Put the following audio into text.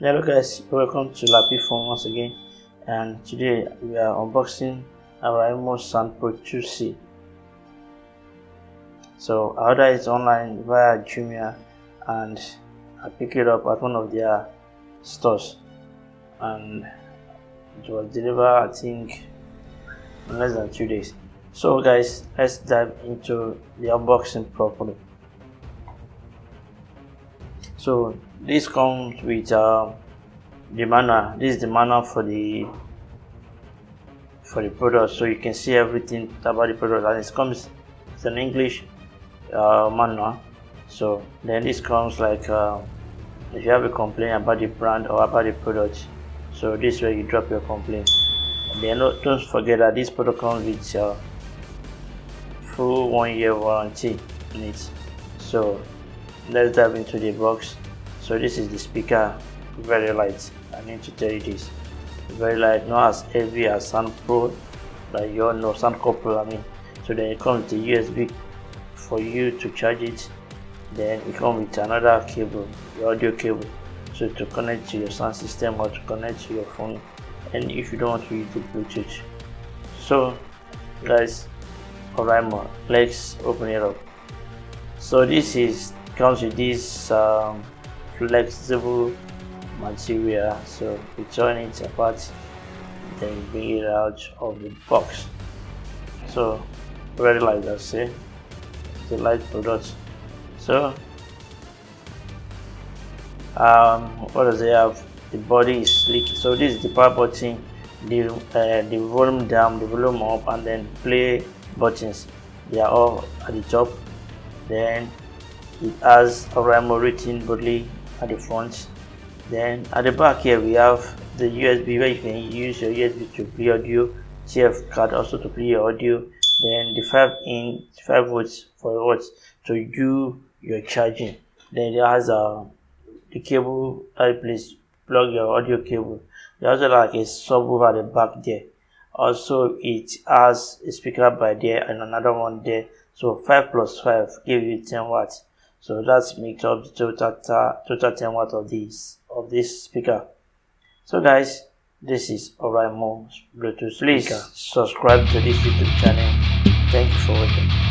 Hello guys, welcome to Lappy Phone once again, and today we are unboxing Oraimo Sound Pro 2C. So I ordered it online via Jumia and I picked it up at one of their stores, and it was delivered I think in less than 2 days. So guys, let's dive into the unboxing properly. So this comes with the manual. This is the manual for the product, so you can see everything about the product, and it comes it's an English manual. So then this comes like if you have a complaint about the brand or about the product, so this is where you drop your complaint. And then don't forget that this product comes with full 1-year warranty in it. So let's dive into the box. So this is the speaker, very light. I need to tell you this, very light, not as heavy as Sound Pro, like you all know Sound Pro. I mean, so then it comes with the USB for you to charge it. Then it comes with another cable, the audio cable, so to connect to your sound system or to connect to your phone, and if you don't want to use the Bluetooth. So guys, Oraimo, let's open it up. So this comes with this flexible material, so you turn it apart, then you bring it out of the box. So very light, I say it's a light product. So what does it have? The body is sleek. So this is the power button, the volume down, the volume up, and then play buttons. They are all at the top. Then it has Oraimo written boldly at the front. Then at the back here we have the USB, where you can use your USB to play audio, TF card also to play your audio. Then the 5 volts for what to do your charging. Then it has the cable that place plug your audio cable. There's also like a subwoofer at the back there. Also it has a speaker by there and another one there. So 5 plus 5 give you 10 watts. So that makes up the total 10 watts of this speaker. So guys, this is Oraimo Bluetooth speaker. Please subscribe to this YouTube channel. Thank you for watching.